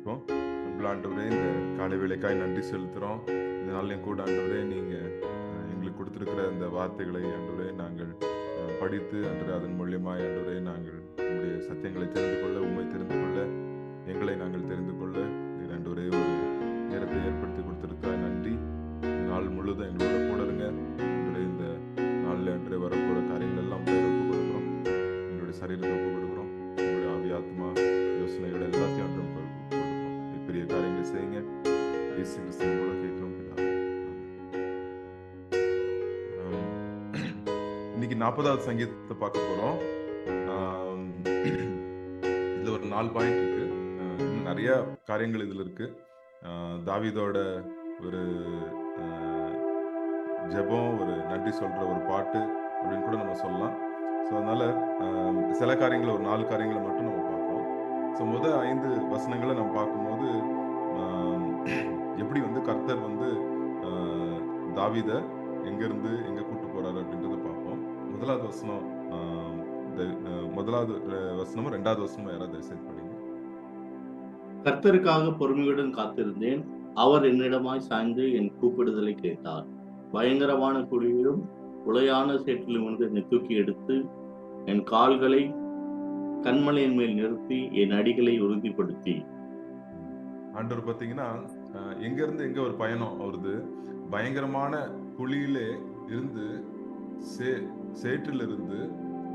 ஜெபிப்போம். அன்புள்ள ஆண்டவரே, இந்த காலை வேளைக்காய் நன்றி செலுத்துறோம். இந்த நாள்லயும் கூட ஆண்டவரே, நீங்க எங்களுக்கு கொடுத்திருக்கிற இந்த வார்த்தைகளை ஆண்டவரே நாங்கள் படித்து ஆண்டவரே அதன் மூலியமாய் ஆண்டவரே நாங்கள் உங்களுடைய சத்தியங்களை தெரிந்து கொள்ள, உண்மை தெரிந்து கொள்ள, எங்களை நாங்கள் தெரிந்து கொள்ள நீர் ஆண்டவரே ஒரு நேரத்தை ஏற்படுத்தி கொடுத்திருக்க நன்றி. இந்த நாள் முழுவதும் எங்களோட கூட இருங்க. ஆண்டவரே, இந்த நாளில் ஆண்டவரே வரப்போற காரியங்கள் எல்லாம் ஒப்பு கொடுக்குறோம். எங்களுடைய சரீரத்தை ஒப்பு கொடுக்குறோம். எங்களுடைய ஆவி ஆத்மா யோசனைகள் எல்லாத்தையும் ஆண்டவரே ஒப்பு கொடுக்குறோம். பெரிய காரியங்களை செய்யுங்க. இயேசு கிறிஸ்துவின் மூலம் கேட்கிறோம் பிதாவே. இன்னைக்கு 40வது சங்கீதத்தை பார்க்க போறோம். இதுல ஒரு 4 பாயிண்ட் இருக்கு. இன்னும் நிறைய காரியங்கள் இதுல இருக்கு. தாவீதோட ஒரு ஜெபம், ஒரு நன்றி சொல்ற ஒரு பாட்டு அப்படின்னு கூட நம்ம சொல்லலாம். ஸோ அதனால சில காரியங்களை, ஒரு 4 காரியங்களை மட்டும் நம்ம பார்ப்போம். ஸோ முதல் 5 வசனங்களை நம்ம பார்க்கும்போது எப்படி வந்து கர்த்தர் வந்து தாவீத எங்கிருந்து எங்க கூட்டு போறாரு அப்படின்றத பார்ப்போம். முதலாவது வசனமும் 2வது வசனமும் யாராவது தயவுசெய்து படிங்க. கர்த்தருக்காக பொறுமையுடன் காத்திருந்தேன். அவர் என்னிடமாய் சாய்ந்து என் கூப்பிடுதலை கேட்டார். பயங்கரமான குழியிலும் உளையான சேற்றிலும் வந்து என்னை தூக்கி எடுத்து என் கால்களை கண்மலையின் மேல் நிறுத்தி என் அடிகளை உறுதிப்படுத்தி. ஆண்டவர் பார்த்தீங்கன்னா எங்க இருந்து எங்க ஒரு பயணம் அவருது. பயங்கரமான குழியிலே இருந்து சேற்றில் இருந்து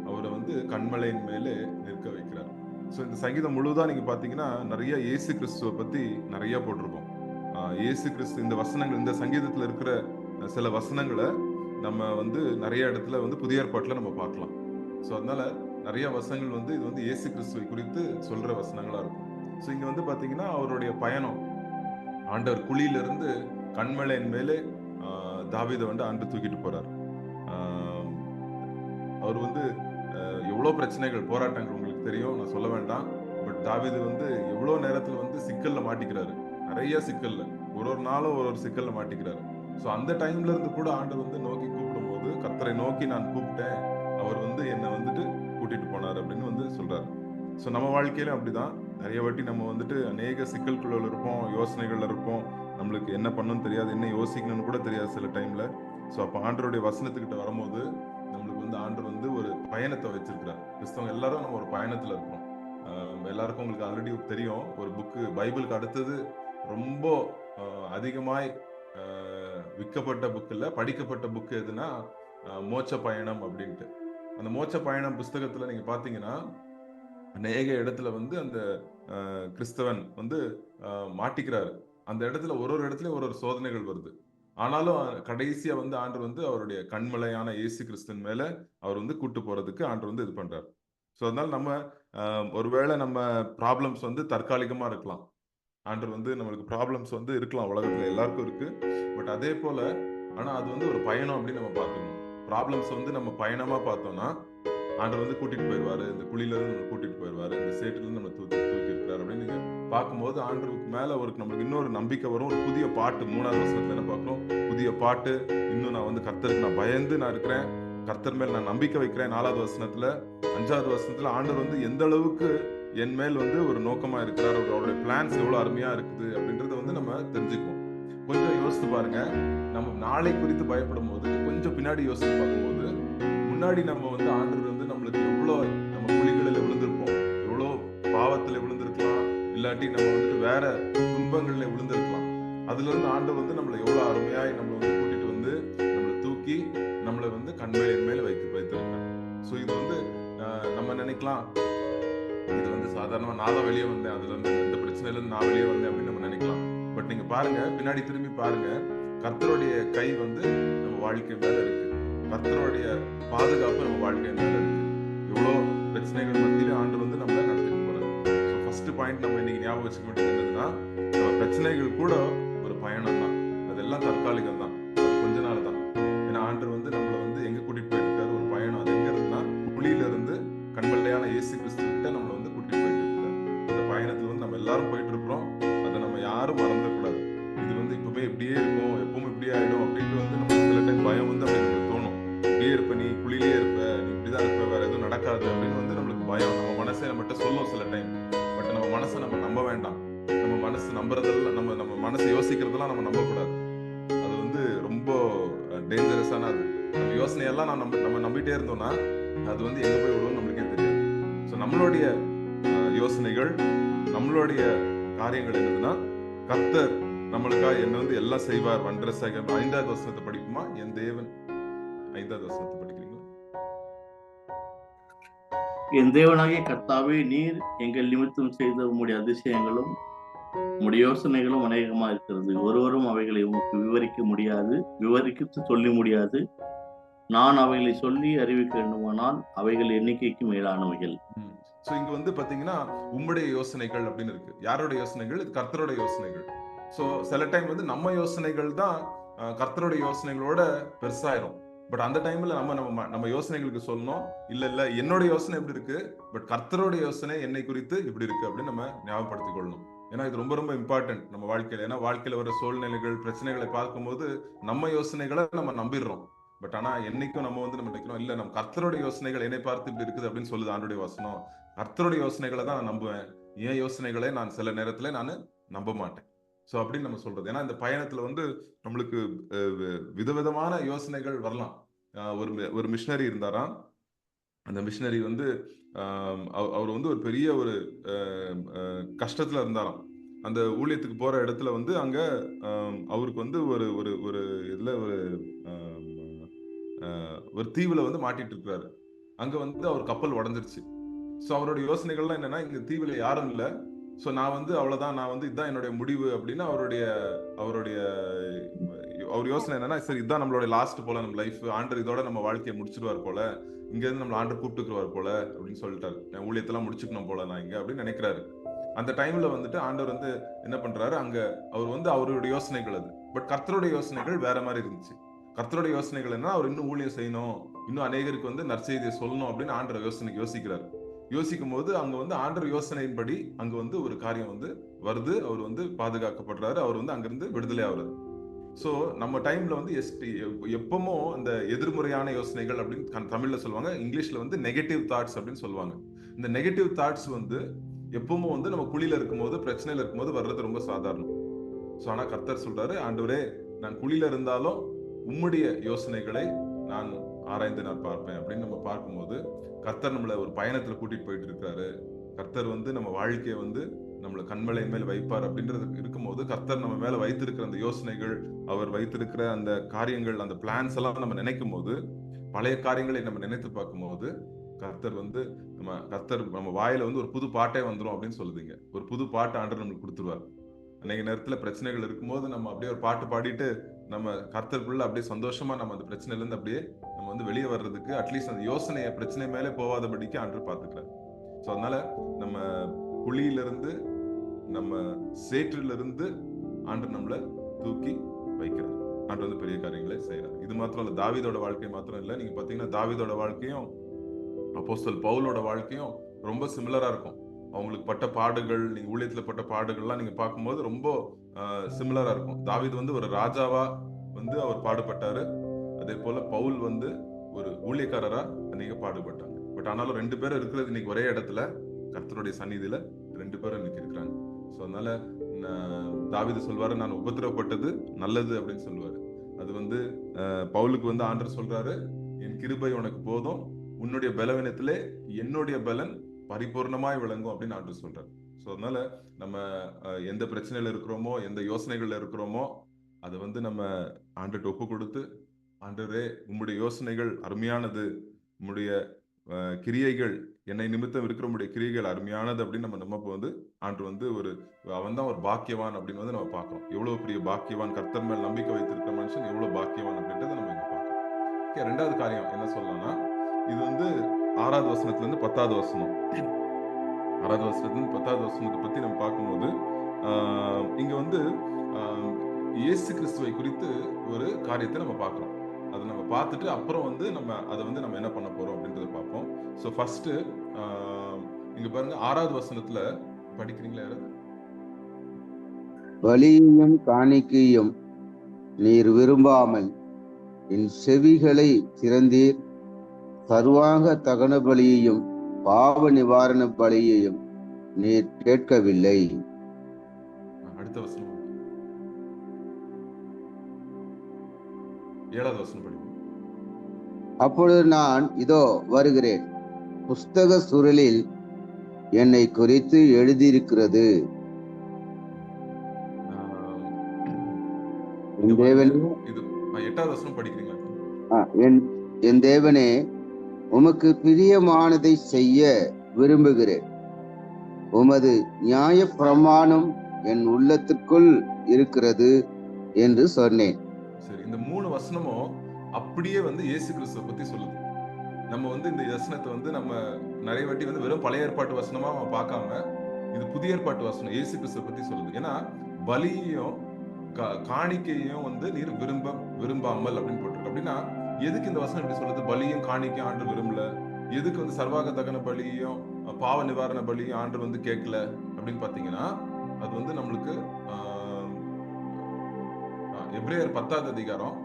அவரை வந்து கண்மலையின் மேலே நிற்க வைக்கிறார். ஸோ இந்த சங்கீதம் முழுவதா நீங்க பாத்தீங்கன்னா நிறைய இயேசு கிறிஸ்துவை பத்தி நிறைய போட்டிருக்கோம். இயேசு கிறிஸ்து இந்த வசனங்கள், இந்த சங்கீதத்துல இருக்கிற சில வசனங்களை நம்ம வந்து நிறைய இடத்துல வந்து புதிய ஏற்பாட்டுல நம்ம பார்க்கலாம். ஸோ அதனால நிறைய வசனங்கள் வந்து இது வந்து இயேசு கிறிஸ்துவை குறித்து சொல்ற வசனங்களா இருக்கும். ஸோ இங்க வந்து பாத்தீங்கன்னா அவருடைய பயணம், ஆண்டவர் குழியிலிருந்து கண்மலையின் மேலே தாவீதை வந்து ஆண்டு தூக்கிட்டு போறார். அவர் வந்து எவ்வளோ பிரச்சனைகள், போராட்டங்கள் உங்களுக்கு தெரியும், நான் சொல்ல வேண்டாம். பட் தாவீது வந்து எவ்வளோ நேரத்துல வந்து சிக்கல்ல மாட்டிக்கிறாரு. நிறைய சிக்கல்ல, ஒரு நாளும் ஒரு சிக்கல்ல மாட்டிக்கிறாரு. ஸோ அந்த டைம்ல இருந்து கூட ஆண்டவர் வந்து நோக்கி கூப்பிடும் போது, கர்த்தரை நோக்கி நான் கூப்பிட்டேன், அவர் வந்து என்னை வந்துட்டு கூட்டிட்டு போனார் அப்படின்னு வந்து சொல்றாரு. ஸோ நம்ம வாழ்க்கையிலும் அப்படிதான். நிறைய வாட்டி நம்ம வந்துட்டு அநேக சிக்கல்குள்ள இருப்போம், யோசனைகள்ல இருப்போம். நம்மளுக்கு என்ன பண்ணணும்னு தெரியாது, என்ன யோசிக்கணும்னு கூட தெரியாது சில டைம்ல. ஸோ அப்போ ஆண்டவருடைய வசனத்துக்கிட்ட வரும்போது நம்மளுக்கு வந்து ஆண்டவர் வந்து ஒரு பயணத்தை வச்சிருக்கிறார். கிறிஸ்தவங்க எல்லாரும் நம்ம ஒரு பயணத்துல இருக்கோம். எல்லாருக்கும் உங்களுக்கு ஆல்ரெடி தெரியும், ஒரு புக்கு, பைபிளுக்கு அடுத்தது ரொம்ப அதிகமாய் விற்கப்பட்ட புக் இல்ல, படிக்கப்பட்ட புக் எதுனா மோட்ச பயணம் அப்படின்ட்டு. அந்த மோட்ச பயணம் புஸ்தகத்துல நீங்க பாத்தீங்கன்னா அநேக இடத்துல வந்து அந்த கிறிஸ்தவன் வந்து மாட்டிக்கிறாரு. அந்த இடத்துல ஒரு இடத்துலயும் ஒரு சோதனைகள் வருது. ஆனாலும் கடைசியா வந்து ஆண்டவர் வந்து அவருடைய கண்மலையான இயேசு கிறிஸ்துவின் மேல அவர் வந்து கூட்டு போறதுக்கு ஆண்டவர் வந்து இது பண்றாரு. ஸோ அதனால நம்ம ஒருவேளை நம்ம ப்ராப்ளம்ஸ் வந்து தற்காலிகமா இருக்கலாம். ஆண்டவர் வந்து நம்மளுக்கு ப்ராப்ளம்ஸ் வந்து இருக்கலாம், உலகத்துல எல்லாருக்கும் இருக்கு. பட் அதே போல ஆனா அது வந்து ஒரு பயணம் அப்படின்னு நம்ம பார்த்துக்கணும். ப்ராப்ளம்ஸ் வந்து நம்ம பயணமா பார்த்தோம்னா ஆண்டவர் வந்து கூட்டிட்டு போயிடுவாரு. இந்த குழியில இருந்து நம்ம கூட்டிட்டு போயிடுவாரு. இந்த சேற்றுல இருந்து நம்ம தூக்கி இருக்கிறாரு அப்படின்னு நீங்க பார்க்கும்போது ஆண்டவருக்கு மேல நம்மளுக்கு இன்னொரு நம்பிக்கை வரும். ஒரு புதிய பாட்டு 3வது வசனத்துல என்ன பார்க்கிறோம்? புதிய பாட்டு. இன்னும் நான் வந்து கர்த்தருக்கு நான் பயந்து நான் இருக்கிறேன், கர்த்தர் மேல் நான் நம்பிக்கை வைக்கிறேன். 4வது வசனத்துல, 5வது வசனத்துல ஆண்டவர் வந்து எந்த அளவுக்கு என் மேல் வந்து ஒரு நோக்கமா இருக்கிறார், அவருடைய பிளான்ஸ் எவ்வளவு அருமையா இருக்குது அப்படின்றத வந்து நம்ம தெரிஞ்சுக்குவோம். கொஞ்சம் யோசித்து பாருங்க. நம்ம நாளை குறித்து பயப்படும் போது கொஞ்சம் பின்னாடி யோசித்து பார்க்கும்போது, முன்னாடி நம்ம வந்து ஆண்டவர் வந்து நம்மளுக்கு எவ்வளவு நம்ம குழிகளில் விழுந்திருப்போம், எவ்வளோ பாவத்துல விழுந்திருக்கலாம், இல்லாட்டி நம்ம வந்துட்டு வேற துன்பங்கள்ல விழுந்திருக்கலாம். அதுல இருந்து ஆண்டவர் வந்து நம்மளை எவ்வளவு அருமையாய் நம்ம வந்து கூட்டிட்டு வந்து நம்மளை தூக்கி நம்மளை வந்து கண்மலையின் மேல வைத்திருக்கிறார். ஸோ இது வந்து நம்ம நினைக்கலாம், இது வந்து சாதாரணமா நான் தான் வெளியே வந்தேன், அதுல இருந்து இந்த பிரச்சனையில இருந்து நான் வெளியே வந்தேன் அப்படின்னு நம்ம நினைக்கலாம். பட் நீங்க பாருங்க, பின்னாடி திரும்பி பாருங்க, கர்த்தருடைய கை வந்து நம்ம வாழ்க்கை மேல இருக்கு. கர்த்தருடைய பாதுகாப்பு நம்ம வாழ்க்கை மேல இருக்கு. எவ்வளோ பிரச்சனைகள் மத்தியில ஆண்டு வந்து நம்மள நடத்திட்டு போறாரு. ஸோ ஃபர்ஸ்ட் பாயிண்ட் நம்ம இன்னைக்கு ஞாபகம் வச்சுக்க வேண்டியது என்னதுன்னா, நம்ம பிரச்சனைகள் கூட ஒரு பயணம் தான். அதெல்லாம் தற்காலிகம் தான், கொஞ்ச நாள் தான். ஏன்னா ஆண்டவர் வந்து நம்மளை வந்து எங்க கூட்டிட்டு போயிட்டு இருக்காரு, ஒரு பயணம். அது எங்க இருந்துன்னா குழியில இருந்து கண்மலையான இயேசு கிறிஸ்து கிட்ட நம்மளை வந்து கூட்டிட்டு போயிட்டு இருக்காரு. இந்த பயணத்துல வந்து நம்ம எல்லாரும் போயிட்டு இருக்கிறோம். அதை நம்ம யாரும் மறந்துடக்கூடாது. இது வந்து இப்பவே இப்படியே இருக்கும், எப்பவும் இப்படியே ஆயிடும் அப்படின்ட்டு வந்து நம்ம சில டைம் பயம் வந்து அப்படி நம்மளுக்கு தோணும். இப்படியே இருப்ப, நீ குழியிலே இருப்ப, நீ இப்படிதான் இருப்ப, வேற எதுவும் நடக்காது அப்படின்னு வந்து நம்மளுக்கு பயம் நம்ம மனசே நம்மகிட்ட சொல்லும் சில டைம். பட் நம்ம மனசை நம்ம நம்ப வேண்டாம். நம்ம நம்புறதெல்லாம் நம்ம நம்ம மனசு யோசிக்கிறதெல்லாம் நம்ம நம்பக்கூடாது. அது வந்து ரொம்ப டேஞ்சரஸான அது. நம்ம யோசனையெல்லாம் நம்ம நம்பிட்டே இருந்தோம்னா அது வந்து எங்க போய் விடுவோம்னு நம்மளுக்கே தெரியாது. ஸோ நம்மளுடைய யோசனைகள், நம்மளுடைய காரியங்கள் என்னதுன்னா, கர்த்தர் நம்மளுக்காக என்ன வந்து எல்லாம் செய்வார். வண்டரஸாக 5வது வசனத்தை படிக்குமா? என் தேவன் 5வது வசனத்தை படிக்கிறீங்களா? என் தேவனாகிய கர்த்தாவே, நீர் எங்கள் நிமித்தம் செய்த உம்முடைய அதிசயங்களும் உம்முடைய யோசனைகளும் அநேகமா இருக்கிறது. ஒருவரும் அவைகளை உமக்கு விவரித்து சொல்லி முடியாது. நான் அவைகளை சொல்லி அறிவிக்க வேண்டுமானால் அவைகள் எண்ணிக்கைக்கு மேலானவைகள். ஸோ இங்க வந்து பாத்தீங்கன்னா உம்முடைய யோசனைகள் அப்படின்னு இருக்கு. யாரோட யோசனைகள்? இது கர்த்தரோட யோசனைகள். ஸோ சில டைம் வந்து நம்ம யோசனைகள் தான் கர்த்தரோட யோசனைகளோட பெருசாயிரும். பட் அந்த டைம்ல நம்ம யோசனைகளுக்கு சொல்லணும், இல்ல என்னோட யோசனை எப்படி இருக்கு, பட் கர்த்தரோட யோசனை என்னை குறித்து இப்படி இருக்கு அப்படின்னு நம்ம ஞாபகப்படுத்திக் கொள்ளணும். ஏன்னா இது ரொம்ப ரொம்ப இம்பார்ட்டன்ட் நம்ம வாழ்க்கையில. ஏன்னா வாழ்க்கையில வர சூழ்நிலைகள், பிரச்சனைகளை பார்க்கும்போது நம்ம யோசனைகளை நம்ம நம்பிடுறோம். பட் ஆனா என்னைக்கும் நம்ம வந்து நம்ம நினைக்கிறோம், இல்ல நம்ம கர்த்தரோட யோசனைகள் என்னை பார்த்து இப்படி இருக்குது அப்படின்னு சொல்லுது ஆண்டுடைய வசனம். கர்த்தருடைய யோசனைகளை தான் நான் நம்புவேன். என் யோசனைகளை நான் சில நேரத்துல நான் நம்ப மாட்டேன். சோ அப்படின்னு நம்ம சொல்றது. ஏன்னா இந்த பயணத்துல வந்து நம்மளுக்கு விதவிதமான யோசனைகள் வரலாம். ஒரு மிஷினரி இருந்தாராம். அந்த மிஷினரி வந்து அவர் வந்து ஒரு பெரிய ஒரு கஷ்டத்துல இருந்தாராம். அந்த ஊழியத்துக்கு போற இடத்துல வந்து அங்க அவருக்கு வந்து ஒரு ஒரு ஒரு இதுல ஒரு தீவுல வந்து மாட்டிட்டு இருக்கிறாரு. அங்க வந்து அவர் கப்பல் உடைஞ்சிருச்சு. ஸோ அவருடைய யோசனைகள்லாம் என்னன்னா, இங்க தீவுல யாரும் இல்ல. ஸோ நான் வந்து அவ்வளவுதான், நான் வந்து இதுதான் என்னுடைய முடிவு அப்படின்னு அவருடைய அவருடைய அவர் யோசனை என்னன்னா, சரி இதுதான் நம்மளுடைய லாஸ்ட் போல நம்ம லைஃப், ஆண்டவர் இதோட நம்ம வாழ்க்கையை முடிச்சிருவார் போல, இங்க இருந்து நம்மள ஆண்டவர் கூப்பிட்டுக்குவார் போல அப்படின்னு சொல்லிட்டாரு. நான் ஊழியத்தெல்லாம் முடிச்சுக்கணும் போல நான் இங்க அப்படின்னு நினைக்கிறாரு. அந்த டைம்ல வந்துட்டு ஆண்டவர் வந்து என்ன பண்றாரு, அங்க அவர் வந்து அவருடைய யோசனைகள் அது. பட் கர்த்தருடைய யோசனைகள் வேற மாதிரி இருந்துச்சு. கர்த்தருடைய யோசனைகள் என்ன, அவர் இன்னும் ஊழியம் செய்யணும், இன்னும் அநேகருக்கு வந்து நற்செய்தியை சொல்லணும் அப்படின்னு ஆண்டவர் யோசிக்கிறாரு. யோசிக்கும் போது அங்க வந்து ஆண்டவர் யோசனையின்படி அங்க வந்து ஒரு காரியம் வந்து வருது. அவர் வந்து பாதுகாக்கப்படுறாரு. அவர் வந்து அங்கிருந்து விடுதலை ஆகுறாரு. சோ நம்ம டைம்ல வந்து எப்பவும் இந்த எதிர்மறையான யோசனைகள் அப்படின்னு தமிழ்ல சொல்லுவாங்க. இங்கிலீஷ்ல வந்து நெகட்டிவ் தாட்ஸ் அப்படின்னு சொல்லுவாங்க. இந்த நெகட்டிவ் தாட்ஸ் வந்து எப்பவும் வந்து நம்ம குழியில இருக்கும்போது, பிரச்சனையில இருக்கும்போது வர்றது ரொம்ப சாதாரணம். சோ ஆனா கர்த்தர் சொல்றாரு, ஆண்டவரே நான் குழியில இருந்தாலும் உம்முடைய யோசனைகளை நான் ஆராய்ந்து நான் பார்ப்பேன் அப்படின்னு நம்ம பார்க்கும்போது, கர்த்தர் நம்மள ஒரு பயணத்துல கூட்டிட்டு போயிட்டு இருக்காரு. கர்த்தர் வந்து நம்ம வாழ்க்கையை வந்து நம்மள கண்மலை மேல் வைப்பார் அப்படின்றது இருக்கும்போது, கர்த்தர் நம்ம மேல வைத்திருக்கிற அந்த யோசனைகள், அவர் வைத்திருக்கிற அந்த காரியங்கள், அந்த பிளான்ஸ் எல்லாம் நம்ம நினைக்கும் போது, பழைய காரியங்களை நம்ம நினைத்து பார்க்கும்போது, கர்த்தர் வந்து நம்ம வாயில வந்து ஒரு புது பாட்டே வந்துரும் அப்படின்னு சொல்லுதுங்க. ஒரு புது பாட்டு ஆண்டவர் நம்மளுக்கு கொடுத்துருவார். அன்னைக்கு நேரத்துல பிரச்சனைகள் இருக்கும்போது நம்ம அப்படியே ஒரு பாட்டு பாடிட்டு நம்ம கர்த்தருக்குள்ள அப்படியே சந்தோஷமா நம்ம அந்த பிரச்சனையில இருந்து அப்படியே நம்ம வந்து வெளியே வர்றதுக்கு அட்லீஸ்ட் அந்த யோசனையை பிரச்சனை மேலே போகாதபடிக்கு ஆண்டவர் பார்த்துக்கிறார். ஸோ அதனால நம்ம குழியிலிருந்து, நம்ம சேற்றிலிருந்து ஆண்டவர் நம்மளை தூக்கி வைக்கிறார். ஆண்டவர் வந்து பெரிய காரியங்களை செய்யறார். இது மாத்திரம் இல்ல, தாவீதோட வாழ்க்கை மாத்திரம் இல்ல. நீங்க பாத்தீங்கன்னா தாவீதோட வாழ்க்கையும் அப்போஸ்தலர் பவுலோட வாழ்க்கையும் ரொம்ப சிமிலரா இருக்கும். அவங்களுக்கு பட்ட பாடுகள், நீங்க ஊழியத்துல பட்ட பாடுகள்லாம் நீங்க பார்க்கும்போது ரொம்ப சிமிலரா இருக்கும். தாவீது வந்து ஒரு ராஜாவா வந்து அவர் பாடுபட்டாரு. அதே போல பவுல் வந்து ஒரு ஊழியக்காரரா அநேக பாடுபட்டாங்க. பட் ஆனாலும் 2 பேரும் இருக்கிறது இன்னைக்கு ஒரே இடத்துல கர்த்தருடைய சந்நிதியில 2 பேரும் இன்னைக்கு இருக்கிறாங்க. ஸோ அதனால தாவீது சொல்வாரு, நான் உபத்திரவப்பட்டது நல்லது அப்படின்னு சொல்லுவாரு. அது வந்து பவுலுக்கு வந்து ஆண்டவர் சொல்றாரு, என் கிருபை உனக்கு போதும், உன்னுடைய பலவீனத்திலே என்னுடைய பலன் பரிபூர்ணமாய் விளங்கும் அப்படின்னு ஆண்டவர் சொல்றாரு. ஸோ அதனால நம்ம எந்த பிரச்சனையில இருக்கிறோமோ, எந்த யோசனைகள்ல இருக்கிறோமோ, அதை வந்து நம்ம ஆண்டவர்கிட்ட ஒப்பு கொடுத்து, ஆண்டவரே உம்முடைய யோசனைகள் அருமையானது, உம்முடைய கிரியைகள் என்னை நிமித்தம் இருக்கிற உம்முடைய கிரியைகள் அருமையானது அப்படின்னு நம்ம வந்து ஆண்டு வந்து அவன் தான் ஒரு பாக்கியவான் அப்படின்னு வந்து நம்ம பார்க்கிறோம். எவ்வளவு பெரிய பாக்கியவான், கர்த்தர் மேல் நம்பிக்கை வைத்திருக்கிற மனுஷன் எவ்வளவு பாக்கியவான் அப்படின்றத நம்ம இங்க பார்க்கிறோம். ஓகே, 2வது காரியம் என்ன சொல்லலாம்னா, இது வந்து 6வது வசனத்துல இருந்து 10வது வசனம். 6வது வசனத்துல இருந்து 10வது வசனத்தை பத்தி நம்ம பார்க்கும்போது, இங்க வந்து இயேசு கிறிஸ்துவை குறித்து ஒரு காரியத்தை நம்ம பார்க்கிறோம். அதை நம்ம பார்த்துட்டு அப்புறம் வந்து அதை வந்து நம்ம என்ன பண்ண போறோம் அப்படின்றத பார்ப்போம். ஸோ ஃபர்ஸ்ட் இங்க பாருங்க, 6வது வசனத்துல படிக்கிறீங்களா யாராவது? பலியையும் காணிக்கையும் நீர் விரும்பாமல் என் செவிகளை திறந்தீர், சர்வாங்க தகன பலியையும் பாவ நிவாரண பலியையும் நீர் கேட்கவில்லை. அடுத்த வசனம் 7வது வசனம் படிங்க. அப்பொழுது நான் இதோ வருகிறேன், புஸ்தக சுருளில் என்னை குறித்து எழுதியிருக்கிறது. என் தேவனே, இது 8வது வசனம் படிக்கிறீங்களா? என் தேவனே, உமக்கு பிரியமானதை செய்ய விரும்புகிறேன். உமது நியாய பிரமாணம் என் உள்ளத்துக்குள் இருக்கிறது என்று சொன்னேன். சரி, இந்த 3 வசனமும் அப்படியே வந்து இயேசு கிறிஸ்துவை பத்தி சொல்லுது. நம்ம வந்து இந்த வசனத்தை வந்து நம்ம நிறைய வாட்டி வந்து வெறும் பழைய ஏற்பாட்டு வசனமா நம்ம பார்க்காம இது புதிய ஏற்பாட்டு வசனம் இயேசு கிறிஸ்துவை பத்தி சொல்லுது. ஏன்னா பலியையும் காணிக்கையும் வந்து நீர் விரும்பாமல் அப்படின்னு போட்டிருக்கு. அப்படின்னா எதுக்கு இந்த வசனம் இப்படி சொல்லுது? பலியும் காணிக்கையும் ஆண்டு விரும்பல. எதுக்கு வந்து சர்வாக தகன பலியும் பாவ நிவாரண பலியும் ஆண்டு வந்து கேட்கல அப்படின்னு பாத்தீங்கன்னா, அது வந்து நம்மளுக்கு எபிரேயர் 10வது அதிகாரம்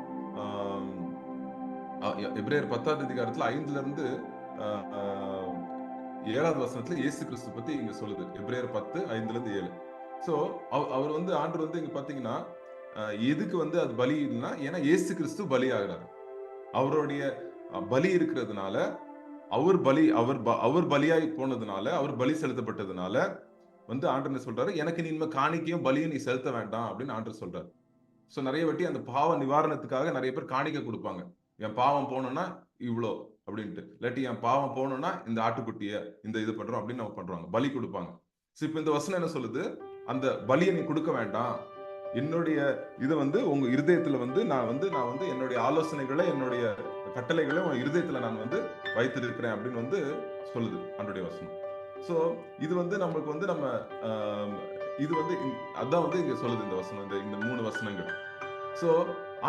எபிரேயர் 10வது அதிகாரத்துல 5ல இருந்து 7வது வசனத்துல இயேசு கிறிஸ்து பத்தி இங்க சொல்லுது. எபிரேயர் 10 5ல இருந்து 7. சோ அவர் வந்து ஆண்டவர் வந்து இங்க பாத்தீங்கன்னா எதுக்கு வந்து அது பலினா, ஏன்னா இயேசு கிறிஸ்து பலி ஆகிறாரு. அவருடைய பலி இருக்கிறதுனால, அவர் பலியாய் போனதுனால, அவர் பலி செலுத்தப்பட்டதுனால வந்து ஆண்டவர் என்ன சொல்றாரு, எனக்கு நீ இனிமே காணிக்கையும் பலியும் நீ செலுத்த வேண்டாம் அப்படின்னு ஆண்டவர் சொல்றாரு. சோ நிறைய வாட்டி அந்த பாவ நிவாரணத்துக்காக நிறைய பேர் காணிக்கை கொடுப்பாங்க. என் பாவம் போகணும்னா இவ்வளோ அப்படின்ட்டு, இல்லாட்டி என் பாவம் போகணும்னா இந்த ஆட்டுக்குட்டிய இந்த இது பண்றோம் அப்படின்னு நம்ம பண்றாங்க, பலி கொடுப்பாங்க. இப்ப இந்த வசனம் என்ன சொல்லுது, அந்த பலியை நீ கொடுக்க வேண்டாம், என்னுடைய இது வந்து உங்க இருதயத்துல வந்து நான் வந்து என்னுடைய ஆலோசனைகளை என்னுடைய கட்டளைகளை உங்க இருதயத்துல நான் வந்து வைத்திருக்கிறேன் அப்படின்னு வந்து சொல்லுது ஆண்டவருடைய வசனம். சோ இது வந்து நமக்கு வந்து நம்ம இது வந்து அதான் வந்து இங்க சொல்லுது இந்த வசனம், இந்த 3 வசனங்கள். சோ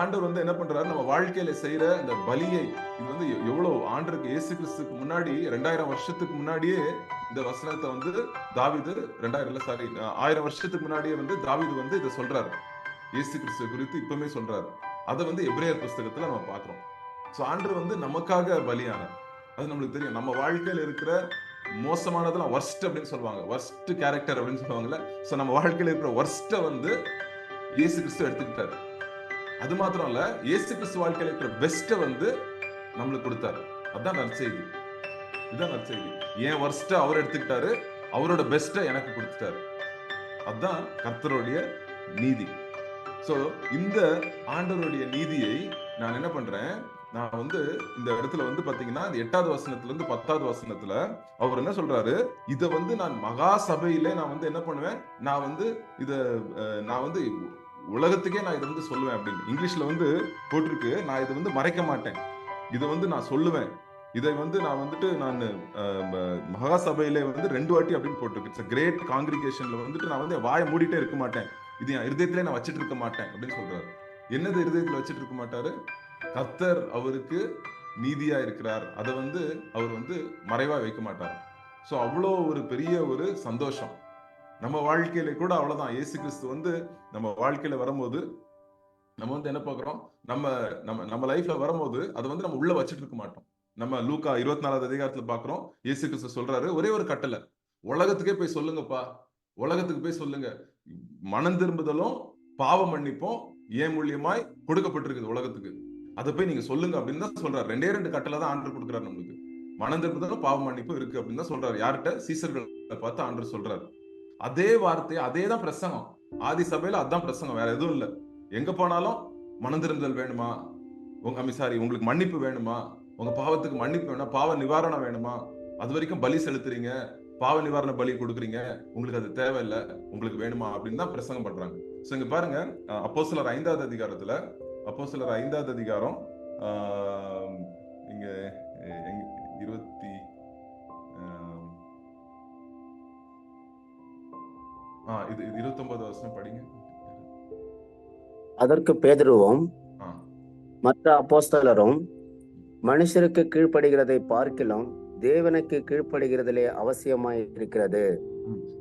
ஆண்டவர் வந்து என்ன பண்றாரு, நம்ம வாழ்க்கையில செய்யற இந்த பலியை, இது வந்து எவ்வளவு ஆண்டருக்கு இயேசு கிறிஸ்துக்கு முன்னாடி 2000 வருஷத்துக்கு முன்னாடியே இந்த வசனத்தை வந்து தாவீது 1000 வருஷத்துக்கு முன்னாடியே வந்து தாவீது வந்து இதை சொல்றாரு, இயேசு கிறிஸ்து குறித்து இப்பவுமே சொல்றாரு. அதை வந்து எபிரேயர் புஸ்தகத்துல நம்ம பாக்குறோம். சோ ஆண்டவர் வந்து நமக்காக பலியானார். அது நம்மளுக்கு தெரியும். நம்ம வாழ்க்கையில இருக்கிற மோசமானதெல்லாம் வர்ஸ்ட் அப்படின்னு சொல்லுவாங்க, வர்ஸ்ட் கேரக்டர் அப்படின்னு சொல்லுவாங்கல்ல. சோ நம்ம வாழ்க்கையில இருக்கிற வர்ஸ்ட வந்து இயேசு கிறிஸ்து எடுத்துக்கிட்டாரு. அது மாத்திரம் இல்ல, இயேசு கிறிஸ்து வாழ்க்கையில இருக்கிற பெஸ்ட வந்து நம்மளுக்கு கொடுத்தாரு. அதான் நற்செய்தி. இதுதான் நற்செய்தி. ஏன் வர்ஸ்ட அவர் எடுத்துக்கிட்டாரு, அவரோட பெஸ்ட எனக்கு கொடுத்துட்டாரு. அதுதான் கர்த்தருடைய நீதி. சோ இந்த ஆண்டவருடைய நீதியை நான் என்ன பண்றேன், நான் வந்து இந்த இடத்துல வந்து பாத்தீங்கன்னா 8வது வசனத்துல இருந்து 10வது வசனத்துல அவர் என்ன சொல்றாரு, இத வந்து நான் மகா சபையிலே நான் வந்து என்ன பண்ணுவேன், நான் வந்து இத நான் வந்து உலகத்துக்கே நான் இதை வந்து சொல்லுவேன் அப்படின்னு இங்கிலீஷ்ல வந்து போட்டிருக்கு. நான் இதை வந்து மறைக்க மாட்டேன், இதை வந்து நான் சொல்லுவேன், இதை வந்து நான் வந்துட்டு நான் மகா சபையிலே வந்து 2 வாட்டி அப்படின்னு போட்டிருக்கு. இட்ஸ் கிரேட் காங்கிரிகேஷன்ல வந்துட்டு நான் வந்து வாயை மூடிட்டே இருக்க மாட்டேன், இது என் இருதயத்திலே நான் வச்சிட்டு இருக்க மாட்டேன் அப்படின்னு சொல்றாரு. என்னது இருதயத்துல வச்சிட்டு இருக்க மாட்டாரு, கர்த்தர் அவருக்கு நீதியா இருக்கிறார், அதை வந்து அவர் வந்து மறைவா வைக்க மாட்டார். சோ அவ்வளோ ஒரு பெரிய ஒரு சந்தோஷம் நம்ம வாழ்க்கையில கூட. அவ்வளவுதான், இயேசு கிறிஸ்து வந்து நம்ம வாழ்க்கையில வரும்போது நம்ம வந்து என்ன பார்க்கிறோம், நம்ம லைஃப்ல வரும்போது அதை வந்து நம்ம உள்ள வச்சிட்டு இருக்க மாட்டோம். நம்ம லூக்கா 24வது அதிகாரத்துல பாக்குறோம், இயேசு கிறிஸ்து சொல்றாரு, ஒரே ஒரு கட்டளை, உலகத்துக்கே போய் சொல்லுங்கப்பா, உலகத்துக்கு போய் சொல்லுங்க, மனம் திரும்புதலும் பாவ மன்னிப்பும் ஏன் மூலியமாய் கொடுக்கப்பட்டிருக்குது உலகத்துக்கு, அதை போய் நீங்க சொல்லுங்க அப்படின்னு தான் சொல்றாரு. 2 கட்டளை தான் ஆண்டவர் கொடுக்குறாரு நம்மளுக்கு. மனம் திரும்புதலும் பாவ மன்னிப்பும் இருக்கு அப்படின்னு தான் சொல்றாரு. யார்கிட்ட? சீசர்களை பார்த்து ஆண்டவர் சொல்றாரு. அதே வார்த்தை, அதே தான் பிரசங்கம். ஆதி சபையில அதான் பிரசங்கம், வேற எதுவும் இல்ல. எங்க போனாலும் மனம் திரும்புதல் வேணுமா, உங்களுக்கு மன்னிப்பு வேணுமா, உங்க பாவத்துக்கு மன்னிப்பு வேணுமா, பாவ நிவாரணம் வேணுமா, அது வரைக்கும் பலி செலுத்துறீங்க, பாவ நிவாரண பலி கொடுக்குறீங்க, உங்களுக்கு அது தேவையில்லை, உங்களுக்கு வேணுமா அப்படின்னு தான் பிரசங்கம் பண்றாங்க. சோ இங்க பாருங்க, அப்போஸ்தலர் 5வது அதிகாரத்துல, அப்போஸ்தலர் 5வது அதிகாரம் இங்க 29 வசனம் படிங்க. அதற்கு பேதுருவும் மற்ற அப்போஸ்தலரும், மனுஷருக்கு கீழ்ப்படுகிறதை பார்க்கிலும் தேவனுக்கு கீழ்ப்படுகிறதிலே அவசியமாய் இருக்கிறது.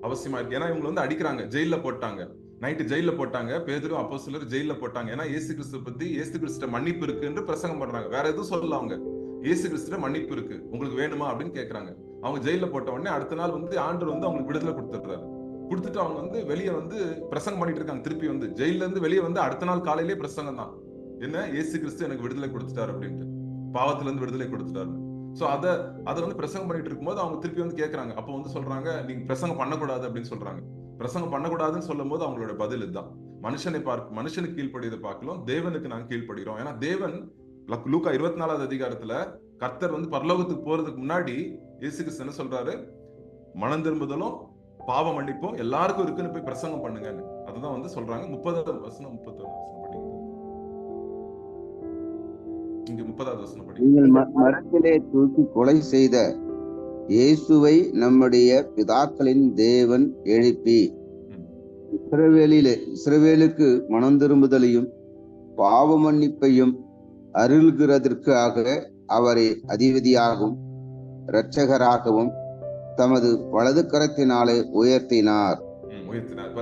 அவசியமா இருக்கு. ஏன்னா இவங்க வந்து அடிக்கிறாங்க, ஜெயில போட்டாங்க, நைட்டு ஜெயில போட்டாங்க, பேதுரு அப்போஸ்தலர் ஜெயில போட்டாங்க. ஏன்னா இயேசு கிறிஸ்து பத்தி, இயேசு கிறிஸ்து மன்னிப்பு இருக்கு என்று பிரசங்கம் பண்றாங்க. வேற எதுவும் சொல்லல, அவங்க இயேசு கிறிஸ்து மன்னிப்பு இருக்கு, உங்களுக்கு வேணுமா அப்படின்னு கேட்கறாங்க. அவங்க ஜெயில போட்ட உடனே அடுத்த நாள் வந்து ஆண்டவர் வந்து அவங்களுக்கு விடுதலை கொடுத்துடுறாரு. கொடுத்துட்டு அவங்க வந்து வெளியே வந்து பிரசங்கம் பண்ணிட்டு இருக்காங்க. திருப்பி வந்து ஜெயில இருந்து வெளியே வந்து அடுத்த நாள் காலையிலேயே பிரசங்கம் தான். என்ன, இயேசு கிறிஸ்து எனக்கு விடுதலை கொடுத்துட்டாரு அப்படின்ட்டு, பாவத்துல இருந்து விடுதலை கொடுத்துட்டாரு. சோ அதை வந்து பிரசங்கம் பண்ணிட்டு இருக்கும்போது அவங்க திருப்பி வந்து கேட்கறாங்க. அப்போ வந்து சொல்றாங்க, நீங்க பிரசங்கம் பண்ணக்கூடாது அப்படின்னு சொல்றாங்க. பிரசங்கம் பண்ணக்கூடாதுன்னு சொல்லும் போது அவங்களோட பதில் இதுதான், மனுஷனுக்கு கீழ்ப்படியதை பார்க்கலாம், தேவனுக்கு நாங்க கீழ்ப்படுகிறோம். ஏன்னா தேவன் லூக்கா 24வது அதிகாரத்துல கர்த்தர் வந்து பரலோகத்துக்கு போறதுக்கு முன்னாடி இயேசு கிறிஸ்து என்ன சொல்றாரு, மனம் திரும்புதலும் பாவ மன்னிப்பும் எல்லாருக்கும் இருக்குன்னு போய் பிரசங்கம் பண்ணுங்கன்னு. அதுதான் வந்து சொல்றாங்க. 30வது வசனம் 31வது வசனம் படிங்க. இங்க 30வது வசனம் படிங்க. நீங்கள் மரத்திலே தூக்கி கொலை செய்த இயேசுவை நம்முடைய பிதாக்களின் தேவன் எழுப்பி இஸ்ரவேலுக்கு மனம் திரும்புதலையும் பாவ மன்னிப்பையும் அருள்கிறதற்காக அவரை அதிபதியாகவும் இரட்சகராகவும் தமது வலது கரத்தினாலே உயர்த்தினார்.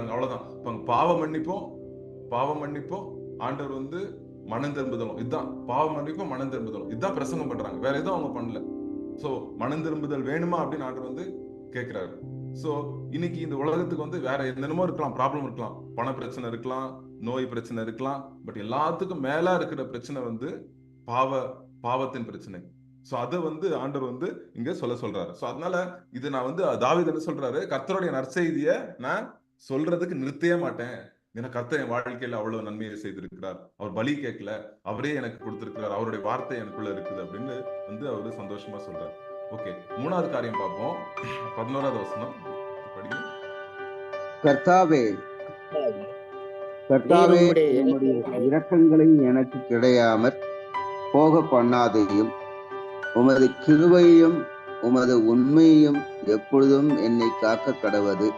அவ்வளவுதான். பாவ மன்னிப்போம் ஆண்டவர் வந்து மனம் திரும்புதலும், இதுதான் பாவ மன்னிப்பும் மனம் திரும்புதலும், இதுதான் பிரசங்கம் பண்றாங்க. வேற எதுவும் அவங்க பண்ணல. சோ மனம் திரும்புதல் வேணுமா அப்படின்னு ஆண்டவர் வந்து கேட்கிறாரு. சோ இன்னைக்கு இந்த உலகத்துக்கு வந்து வேற என்னென்னமோ இருக்கலாம், ப்ராப்ளம் இருக்கலாம், பண பிரச்சனை இருக்கலாம், நோய் பிரச்சனை இருக்கலாம். பட் எல்லாத்துக்கும் மேல இருக்கிற பிரச்சனை வந்து பாவத்தின் பிரச்சனை. சோ அதை வந்து ஆண்டவர் வந்து இங்க சொல்றாரு. சோ அதனால இது நான் வந்து தாவீது என்ன சொல்றாரு, கர்த்தருடைய நற்செய்திய நான் சொல்றதுக்கு நிறுத்தவே மாட்டேன். ஏன்னா கர்த்தர் என் வாழ்க்கையில அவ்வளவு நன்மையை செய்திருக்கிறார், அவர் பலி கேட்கல, அவரே எனக்கு கொடுத்திருக்கிறார், அவருடைய வார்த்தை எனக்குள்ள இருக்குது அப்படின்னு வந்து அவரு சந்தோஷமா சொல்றாரு. ஓகே, 3வது காரியம் பார்ப்போம். 11வது வசனம் படிங்க. கர்த்தாவே உம்முடைய இரக்கங்களை எனக்கு கிடையாமற் போக பண்ணாதையும், உமது கிருபையும் உமது உண்மையும் எப்பொழுதும் என்னை காக்க கடவது.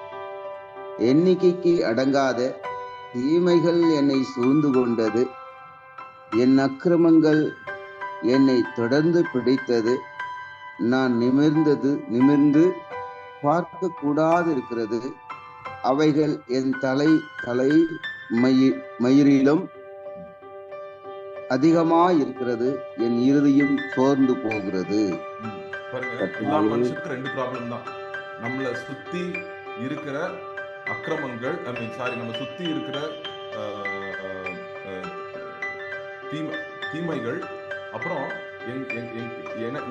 எண்ணிக்கைக்கு அடங்காத தீமைகள் என்னை சூழ்ந்து கொண்டது, என் அக்கிரமங்கள் என்னை தொடர்ந்து பிடித்தது. நான் நிமிர்ந்து பார்க்க கூடாது இருக்கிறது. அவைகள் என் தலை மயிரிலும் அதிகமாயிருக்கிறது, என் இருதயம் சோர்ந்து போகிறது. எல்லா மனுஷனுக்கும் 2 ப்ராப்ளம் தான். நம்மள சுத்தி இருக்கிற அக்கிரமங்கள், நம்ம சுத்தி இருக்கிற தீமைகள், அப்புறம்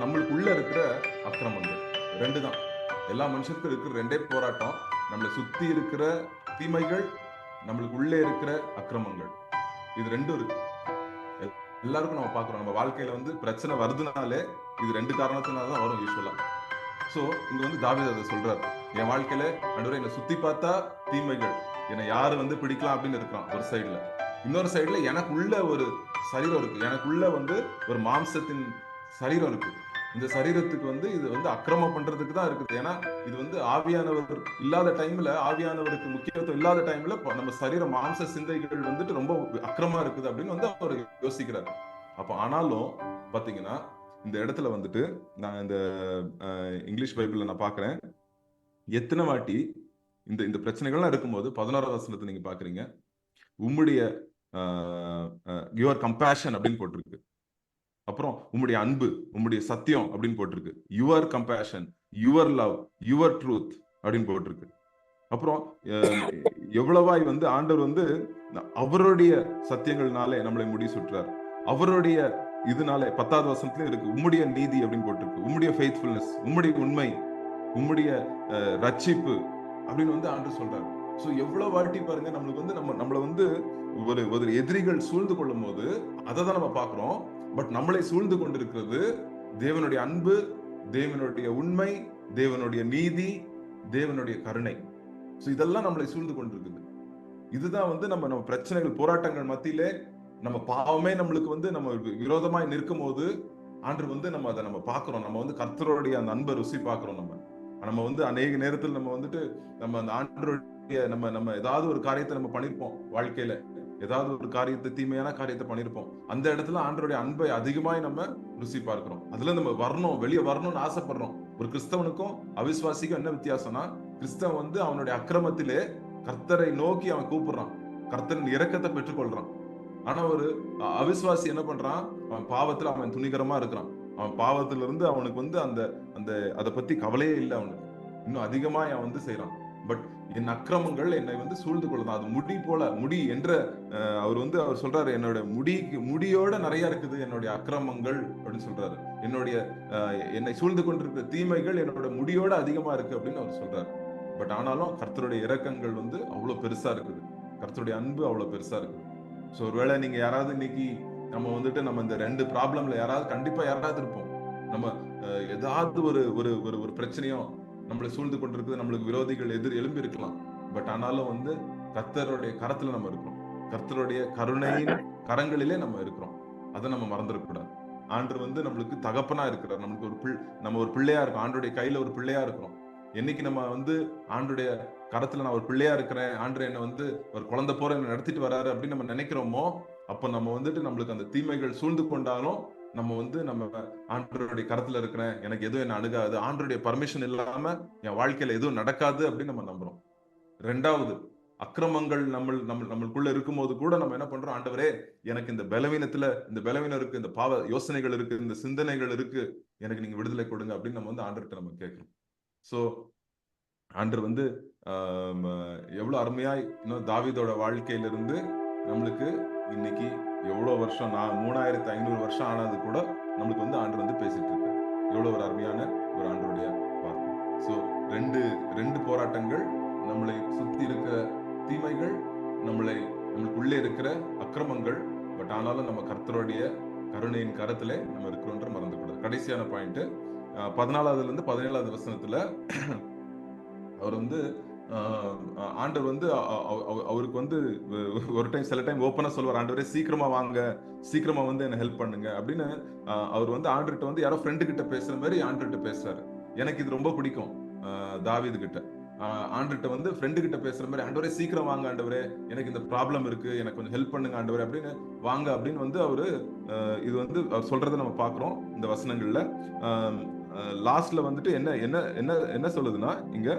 நம்மளுக்குள்ள இருக்கிற அக்கிரமங்கள். 2 தான் எல்லா மனுஷனுக்கும் இருக்கிற 2 போராட்டம். நம்மளை சுத்தி இருக்கிற தீமைகள், நம்மளுக்கு உள்ளே இருக்கிற அக்கிரமங்கள். இது 2 இருக்கு. எல்லாருக்கும் நம்ம பாக்குறோம். நம்ம வாழ்க்கையில வந்து பிரச்சனை வருதுனாலே இது 2 காரணத்தினாலதான் வரும் யூஸ்வலா. சோ இங்க வந்து தாவீது அதை சொல்றாரு, என் வாழ்க்கையில ஆண்டவரே என்னை சுத்தி பார்த்தா தீமைகள், என்னை யாரு வந்து பிடிக்கலாம் அப்படின்னு இருக்கான் ஒரு சைடுல. இன்னொரு சைடுல எனக்குள்ள ஒரு சரீரம் இருக்கு, எனக்குள்ள வந்து ஒரு மாம்சத்தின் சரீரம் இருக்கு. இந்த சரீரத்துக்கு வந்து இது வந்து அக்கிரமம் பண்றதுக்கு தான் இருக்குது. ஏன்னா இது வந்து ஆவியானவர் இல்லாத டைம்ல, ஆவியானவருக்கு முக்கியத்துவம் இல்லாத டைம்ல நம்ம சரீர மாம்ச சிந்தைகள் வந்துட்டு ரொம்ப அக்கிரமா இருக்குது அப்படின்னு வந்து அவர் யோசிக்கிறார். அப்ப ஆனாலும் பாத்தீங்கன்னா இந்த இடத்துல வந்துட்டு நான் இந்த இங்கிலீஷ் பைபிள்ல நான் பாக்குறேன், எத்தனை வாட்டி இந்த பிரச்சனைகள்லாம் இருக்கும்போது 11வது வசனத்தை நீங்க பாக்குறீங்க, உம்முடைய யுவர் கம்பேஷன் அப்படின்னு போட்டிருக்கு. அப்புறம் உம்முடைய அன்பு, உம்முடைய சத்தியம் அப்படின்னு போட்டிருக்கு. Your compassion, your love, your truth அப்படின்னு போட்டிருக்கு. அப்புறம் எவ்வளவாய் வந்து ஆண்டவர் வந்து அவருடைய சத்தியங்கள்னாலே நம்மளை முடி சுற்றார். அவருடைய இதனால 10வது வசனத்துல இருக்கு, உம்முடைய நீதி அப்படின்னு போட்டிருக்கு, உம்முடைய ஃபெய்த்ஃபுல்னஸ், உம்முடைய உண்மை, உம்முடைய ரட்சிப்பு அப்படின்னு வந்து ஆண்டவர் சொல்றாரு. சோ எவ்வளவு வாட்டி பாருங்க, நம்மளுக்கு வந்து நம்மள வந்து ஒரு எதிரிகள் சூழ்ந்து கொள்ளும் போது அதை தான் நம்ம பாக்குறோம். பட் நம்மளை சூழ்ந்து கொண்டிருக்கிறது தேவனுடைய அன்பு, தேவனுடைய உண்மை, தேவனுடைய நீதி, தேவனுடைய கருணை. சோ இதெல்லாம் நம்மளை சூழ்ந்து கொண்டிருக்குது. இதுதான் வந்து நம்ம பிரச்சனைகள், போராட்டங்கள் மத்தியிலே நம்ம பாவமே நம்மளுக்கு வந்து நம்ம விரோதமாய் நிற்கும் போது ஆண்டவர் வந்து நம்ம அதை பாக்குறோம். நம்ம வந்து கர்த்தருடைய அந்த அன்பை ருசி பாக்குறோம். நம்ம வந்து அநேக நேரத்தில் நம்ம வந்துட்டு நம்ம அந்த ஆண்டவருடைய நம்ம ஏதாவது ஒரு காரியத்தை நம்ம பண்ணிருப்போம், வாழ்க்கையில ஏதாவது ஒரு காரியத்தை, தீமையான காரியத்தை பண்ணிருப்போம். அந்த இடத்துல ஆண்டவருடைய அன்பை அதிகமாய் நம்ம ருசி பார்க்கிறோம். அதுல நம்ம வரணும், வெளியே வரணும்னு ஆசைப்படுறோம். ஒரு கிறிஸ்தவனுக்கும் அவிசுவாசிக்கும் என்ன வித்தியாசம்னா, கிறிஸ்தவன் வந்து அவனுடைய அக்கிரமத்திலே கர்த்தரை நோக்கி அவன் கூப்பிடுறான், கர்த்தரின் இரக்கத்தை பெற்றுக்கொள்றான். ஆனா ஒரு அவிசுவாசி என்ன பண்றான், அவன் பாவத்துல அவன் துணிகரமா இருக்கிறான். அவன் பாவத்துல இருந்து அவனுக்கு வந்து அந்த அதை பத்தி கவலையே இல்லை, அவனுக்கு இன்னும் அதிகமா அவன் வந்து செய்யறான். பட் என் அக்கிரமங்கள் என்னை வந்து சூழ்ந்து கொள்ளுதான். அது முடி போல, முடி என்ற அவர் சொல்றாரு, என்னோட முடியோட நிறைய இருக்குது என்னுடைய அக்கிரமங்கள் அப்படின்னு சொல்றாரு. என்னை சூழ்ந்து கொண்டிருக்கிற தீமைகள் என்னோட முடியோட அதிகமா இருக்கு அப்படின்னு அவர் சொல்றாரு. பட் ஆனாலும் கர்த்தருடைய இரக்கங்கள் வந்து அவ்வளவு பெருசா இருக்குது, கர்த்தருடைய அன்பு அவ்வளவு பெருசா இருக்குது. ஸோ ஒருவேளை நீங்க யாராவது இன்னைக்கு நம்ம இந்த 2 ப்ராப்ளம்ல கண்டிப்பா யாராவது இருப்போம். நம்ம ஏதாவது ஒரு பிரச்சனையோ நம்மளை சூழ்ந்து கொண்டிருக்குது, நம்மளுக்கு விரோதிகள் எழும்பி இருக்கலாம். பட் ஆனாலும் வந்து கர்த்தருடைய கரத்துல நம்ம இருக்கிறோம், கர்த்தருடைய கருணையின் கரங்களிலே நம்ம இருக்கிறோம். அதை நம்ம மறந்துடக்கூடாது. ஆண்டவர் வந்து நம்மளுக்கு தகப்பனா இருக்கிறார், நம்மளுக்கு நம்ம ஒரு பிள்ளையா இருக்கோம், ஆண்டருடைய கையில ஒரு பிள்ளையா இருக்கிறோம். என்னைக்கு நம்ம வந்து ஆண்டுடைய கரத்துல நான் ஒரு பிள்ளையா இருக்கிறேன், ஆண்டு என்ன வந்து ஒரு குழந்தை போற என்ன நடத்திட்டு வராரு அப்படின்னு நம்ம நினைக்கிறோமோ, அப்ப நம்ம வந்துட்டு நம்மளுக்கு அந்த தீமைகள் சூழ்ந்து கொண்டாலும் நம்ம ஆண்டருடைய கரத்துல இருக்கிறேன், எனக்கு எதுவும் என்ன அணுகாது, ஆண்டருடைய பர்மிஷன் இல்லாம என் வாழ்க்கையில எதுவும் நடக்காது அப்படின்னு நம்ம நம்புறோம். 2வது, அக்கிரமங்கள் நம்மளுக்குள்ள இருக்கும்போது கூட நம்ம என்ன பண்றோம், ஆண்டவரே எனக்கு இந்த பலவீனம் இருக்கு, இந்த பாவ யோசனைகள் இருக்கு, இந்த சிந்தனைகள் இருக்கு, எனக்கு நீங்க விடுதலை கொடுங்க அப்படின்னு நம்ம வந்து ஆண்டர்கிட்ட நம்ம கேட்கிறோம். சோ ஆண்டவர் வந்து எவ்வளவு அருமையாய் இன்னும் தாவீதோட வாழ்க்கையிலிருந்து நம்மளுக்கு இன்னைக்கு எவ்வளவு வருஷம், 3500 வருஷம் ஆனது கூட நம்மளுக்கு வந்து ஆண்டவர் வந்து பேசிட்டு இருக்காரு. எவ்வளவு ஒரு அருமையான ஒரு ஆண்டவருடைய வார்த்தை. சோ ரெண்டு போராட்டங்கள், நம்மளை சுத்தி இருக்கிற தீமைகள், நம்மளுக்குள்ளே இருக்கிற அக்கிரமங்கள். பட் ஆனாலும் நம்ம கர்த்தருடைய கருணையின் கரத்திலே நம்ம இருக்கிறோன்ற மறந்துக்கூடாது. கடைசியான பாயிண்ட் 14 இருந்து 17 வசனத்துல அவர் வந்து ஆண்டவர் வந்து அவருக்கு வந்து சில டைம் ஓப்பனா சொல்வார், ஆண்டவரே சீக்கிரமா வாங்க, சீக்கிரமா வந்து என்ன ஹெல்ப் பண்ணுங்க அப்படின்னு. அவர் வந்து ஆண்டர்கிட்ட வந்து யாரோ ஃப்ரெண்டு கிட்ட பேசுற மாதிரி ஆண்டர்கிட்ட பேசுறாரு. எனக்கு இது ரொம்ப பிடிக்கும். தாவீது கிட்ட ஆண்டர்கிட்ட வந்து ஃப்ரெண்டு கிட்ட பேசுற மாதிரி, ஆண்டவரே சீக்கிரம் வாங்க ஆண்டவரே, எனக்கு இந்த ப்ராப்ளம் இருக்கு, எனக்கு கொஞ்சம் ஹெல்ப் பண்ணுங்க ஆண்டவரே அப்படின்னு வாங்க அப்படின்னு வந்து அவரு இது வந்து அவர் சொல்றதை நம்ம பாக்குறோம் இந்த வசனங்கள்ல. லாஸ்ட்ல வந்துட்டு என்ன சொல்லுதுன்னா, இங்க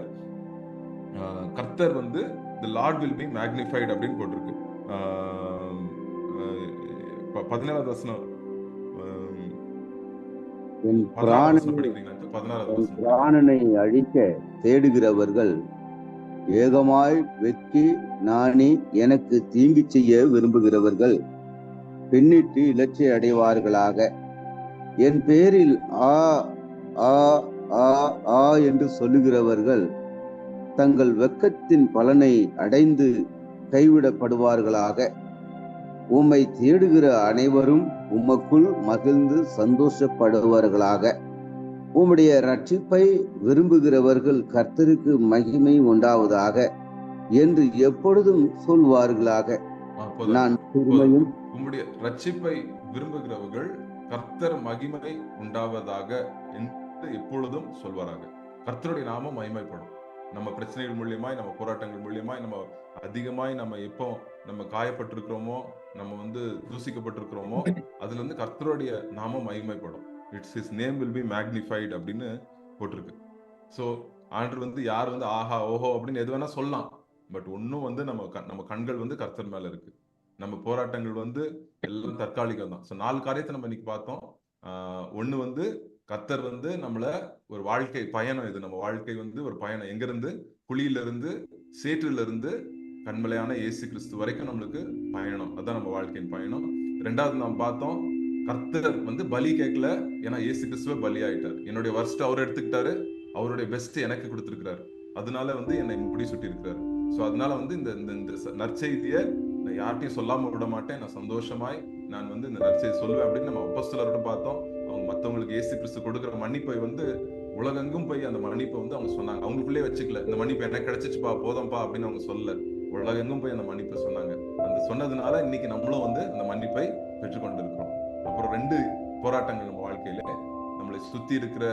கர்த்தர் வந்து the Lord will be magnified அப்படின்னு போட்டிருக்கு. 17வது வசனம் பிராணனை அழிக்க தேடுகிறவர்கள் ஏகமாய் வெட்கி நாணி எனக்கு தீங்கு செய்ய விரும்புகிறவர்கள் பின்னிட்டு இலச்சை அடைவார்களாக. என் பேரில் ஆ ஆ ஆ ஆ என்று சொல்லுகிறவர்கள் தங்கள் வெட்கத்தின் பலனை அடைந்து கைவிடப்படுவார்களாக. உம்மை தேடுகிற அனைவரும் உமக்குள் மகிழ்ந்து சந்தோஷப்படுவார்களாக. உம்முடைய ரட்சிப்பை விரும்புகிறவர்கள் கர்த்தருக்கு மகிமை உண்டாவதாக என்று எப்பொழுதும் சொல்வார்களாக. நான் பெருமையும் உம்முடைய ரட்சிப்பை விரும்புகிறவர்கள் கர்த்தர் மகிமை உண்டாவதாக என்று எப்பொழுதும் சொல்வாராக. கர்த்தருடைய நாமம் மகிமைப்படும். நம்ம பிரச்சனைகள் மூலியமாய், நம்ம போராட்டங்கள் மூலியமாய், நம்ம அதிகமாய் நம்ம காயப்பட்டிருக்கிறோமோ, நம்ம வந்து தூசிக்கப்பட்டிருக்கிறோமோ, அதுல இருந்து கர்த்தருடைய நாமம் மகிமைப்படும். It's his name will be magnified அப்படின்னு போட்டிருக்கு. ஸோ ஆண்டவர் வந்து யார் வந்து ஆஹா ஓஹோ அப்படின்னு எது வேணா சொல்லலாம். பட் ஒன்னும் வந்து நம்ம கண்கள் வந்து கர்த்தர் மேல இருக்கு. நம்ம போராட்டங்கள் வந்து எல்லாம் தற்காலிகம் தான். ஸோ 4 காரியத்தை நம்ம இன்னைக்கு பார்த்தோம். ஒண்ணு வந்து கர்த்தர் வந்து நம்மள ஒரு வாழ்க்கை பயணம், இது நம்ம வாழ்க்கை வந்து ஒரு பயணம். எங்கிருந்து? குழியிலிருந்து, சேற்றிலிருந்து கண்மலையான இயேசு கிறிஸ்து வரைக்கும் நம்மளுக்கு பயணம். அதான் நம்ம வாழ்க்கையின் பயணம். 2வது நாம் பார்த்தோம், கர்த்தர் வந்து பலி கேட்கல, ஏன்னா இயேசு கிறிஸ்துவ பலி ஆயிட்டார். என்னுடைய வர்ஸ்ட் அவர் எடுத்துக்கிட்டாரு, அவருடைய பெஸ்ட் எனக்கு கொடுத்திருக்கிறாரு. அதனால வந்து என்னை முடி சுட்டி இருக்கிறாரு. ஸோ அதனால வந்து இந்த நற்செய்தியை நான் யார்ட்டையும் சொல்லாம விட மாட்டேன். நான் சந்தோஷமாய் நான் வந்து இந்த நற்செய்தி சொல்லுவேன் அப்படின்னு நம்ம அப்போஸ்தலரோட பார்த்தோம். அவங்க மற்றவங்களுக்கு இயேசு கிறிஸ்து கொடுக்குற மன்னிப்பை வந்து உலகெங்கும் போய் அந்த மன்னிப்பை வந்து அவங்க சொன்னாங்க. அவங்களுக்குள்ளே வச்சுக்கல, இந்த மன்னிப்பு எனக்கு கிடைச்சிச்சுப்பா போதும்பா அப்படின்னு அவங்க சொல்லல. உலகெங்கும் போய் அந்த மன்னிப்பை சொன்னாங்க. அந்த சொன்னதுனால இன்னைக்கு நம்மளும் வந்து அந்த மன்னிப்பை பெற்றுக்கொண்டு இருக்கிறோம். அப்புறம் 2 போராட்டங்கள் நம்ம வாழ்க்கையில, நம்மளை சுத்தி இருக்கிற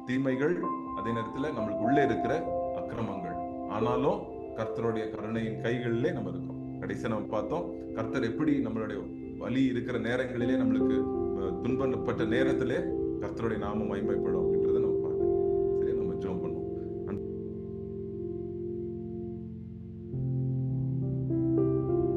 தீமைகள், அதே நேரத்துல நம்மளுக்கு உள்ளே இருக்கிற அக்கிரமங்கள். ஆனாலும் கர்த்தருடைய கருணையின் கைகளிலே நம்ம இருக்கோம். கடைசியா நம்ம பார்த்தோம், கர்த்தர் எப்படி நம்மளுடைய வலி இருக்கிற நேரங்களிலே, நம்மளுக்கு துன்பப்பட்ட நேரத்திலே கர்த்தருடைய நாமம் மகிமைப்படும்.